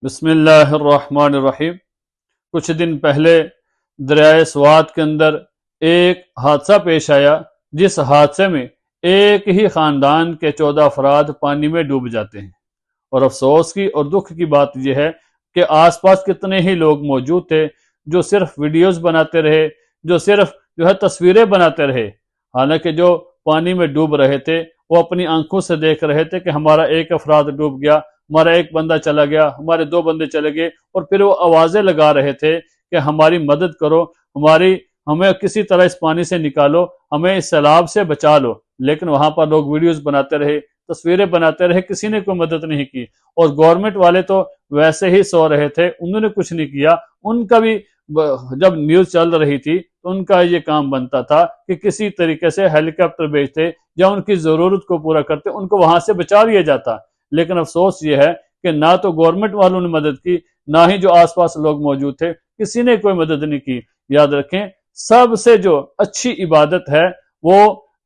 بسم اللہ الرحمن الرحیم۔ کچھ دن پہلے دریائے سوات کے اندر ایک حادثہ پیش آیا، جس حادثے میں ایک ہی خاندان کے 14 افراد پانی میں ڈوب جاتے ہیں۔ اور افسوس کی اور دکھ کی بات یہ ہے کہ آس پاس کتنے ہی لوگ موجود تھے جو صرف ویڈیوز بناتے رہے، جو صرف تصویریں بناتے رہے، حالانکہ جو پانی میں ڈوب رہے تھے وہ اپنی آنکھوں سے دیکھ رہے تھے کہ ہمارا ایک افراد ڈوب گیا، ہمارا ایک بندہ چلا گیا، ہمارے 2 بندے چلے گئے، اور پھر وہ آوازیں لگا رہے تھے کہ ہماری مدد کرو، ہمیں کسی طرح اس پانی سے نکالو، ہمیں اس سیلاب سے بچا لو۔ لیکن وہاں پر لوگ ویڈیوز بناتے رہے، تصویریں بناتے رہے، کسی نے کوئی مدد نہیں کی۔ اور گورنمنٹ والے تو ویسے ہی سو رہے تھے، انہوں نے کچھ نہیں کیا۔ ان کا بھی جب نیوز چل رہی تھی تو ان کا یہ کام بنتا تھا کہ کسی طریقے سے ہیلی کاپٹر بھیجتے یا ان کی ضرورت کو پورا کرتے، ان کو وہاں سے بچا لیا جاتا۔ لیکن افسوس یہ ہے کہ نہ تو گورنمنٹ والوں نے مدد کی، نہ ہی جو آس پاس لوگ موجود تھے کسی نے کوئی مدد نہیں کی۔ یاد رکھیں، سب سے جو اچھی عبادت ہے وہ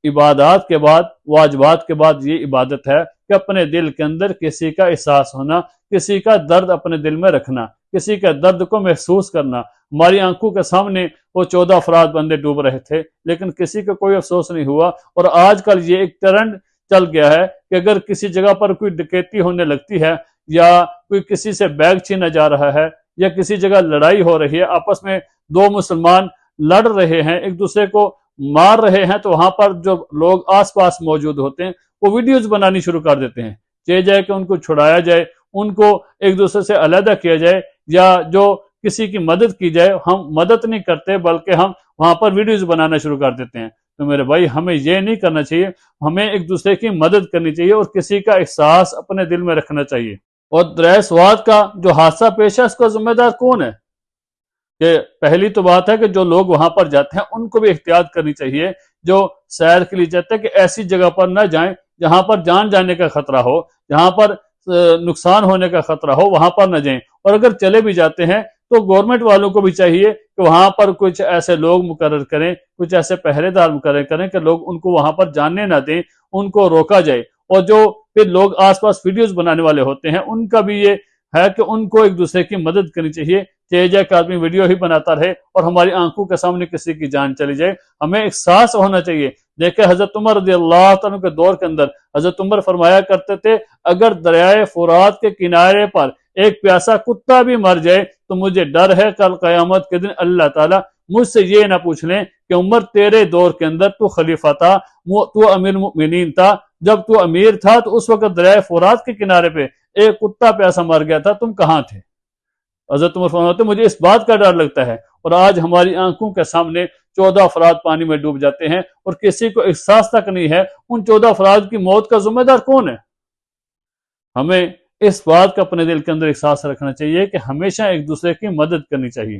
عبادات کے بعد، واجبات کے بعد یہ عبادت ہے کہ اپنے دل کے اندر کسی کا احساس ہونا، کسی کا درد اپنے دل میں رکھنا، کسی کا درد کو محسوس کرنا۔ ہماری آنکھوں کے سامنے وہ 14 افراد بندے ڈوب رہے تھے، لیکن کسی کو کوئی افسوس نہیں ہوا۔ اور آج کل یہ ایک ٹرینڈ چل گیا ہے کہ اگر کسی جگہ پر کوئی ڈکیتی ہونے لگتی ہے، یا کوئی کسی سے بیگ چھینا جا رہا ہے، یا کسی جگہ لڑائی ہو رہی ہے، آپس میں 2 مسلمان لڑ رہے ہیں، ایک دوسرے کو مار رہے ہیں، تو وہاں پر جو لوگ آس پاس موجود ہوتے ہیں وہ ویڈیوز بنانی شروع کر دیتے ہیں، چاہے جائے کہ ان کو چھڑایا جائے، ان کو ایک دوسرے سے علیحدہ کیا جائے، یا جو کسی کی مدد کی جائے۔ ہم مدد نہیں کرتے بلکہ ہم وہاں پر ویڈیوز بنانا شروع کر دیتے ہیں۔ تو میرے بھائی، ہمیں یہ نہیں کرنا چاہیے، ہمیں ایک دوسرے کی مدد کرنی چاہیے اور کسی کا احساس اپنے دل میں رکھنا چاہیے۔ اور دریائے سوات کا جو حادثہ پیش ہے، اس کا ذمہ دار کون ہے؟ کہ پہلی تو بات ہے کہ جو لوگ وہاں پر جاتے ہیں ان کو بھی احتیاط کرنی چاہیے، جو سیر کے لیے جاتے ہیں کہ ایسی جگہ پر نہ جائیں جہاں پر جان جانے کا خطرہ ہو، جہاں پر نقصان ہونے کا خطرہ ہو، وہاں پر نہ جائیں۔ اور اگر چلے بھی جاتے ہیں تو گورنمنٹ والوں کو بھی چاہیے کہ وہاں پر کچھ ایسے لوگ مقرر کریں، کچھ ایسے پہرے دار مقرر کریں کہ لوگ ان کو وہاں پر جانے نہ دیں، ان کو روکا جائے۔ اور جو پھر لوگ آس پاس ویڈیوز بنانے والے ہوتے ہیں، ان کا بھی یہ ہے کہ ان کو ایک دوسرے کی مدد کرنی چاہیے، چاہے جائے کہ آدمی ویڈیو ہی بناتا رہے اور ہماری آنکھوں کے سامنے کسی کی جان چلی جائے۔ ہمیں احساس ہونا چاہیے۔ دیکھیں، حضرت عمر رضی اللہ عنہ کے دور کے اندر حضرت عمر فرمایا کرتے تھے، اگر دریائے فرات کے کنارے پر ایک پیاسا کتا بھی مر جائے تو مجھے ڈر ہے کل قیامت کے دن اللہ تعالیٰ مجھ سے یہ نہ پوچھ لیں کہ عمر تیرے دور کے اندر تو خلیفہ تھا، تو امیر المؤمنین تھا، جب تو امیر تھا تو اس وقت دریائے فرات کے کنارے پہ ایک کتا پیاسا مر گیا تھا، تم کہاں تھے؟ حضرت عمر فرماتے مجھے اس بات کا ڈر لگتا ہے۔ اور آج ہماری آنکھوں کے سامنے 14 افراد پانی میں ڈوب جاتے ہیں اور کسی کو احساس تک نہیں ہے ان 14 افراد کی موت کا ذمہ دار کون ہے۔ ہمیں اس بات کا اپنے دل کے اندر احساس رکھنا چاہیے کہ ہمیشہ ایک دوسرے کی مدد کرنی چاہیے۔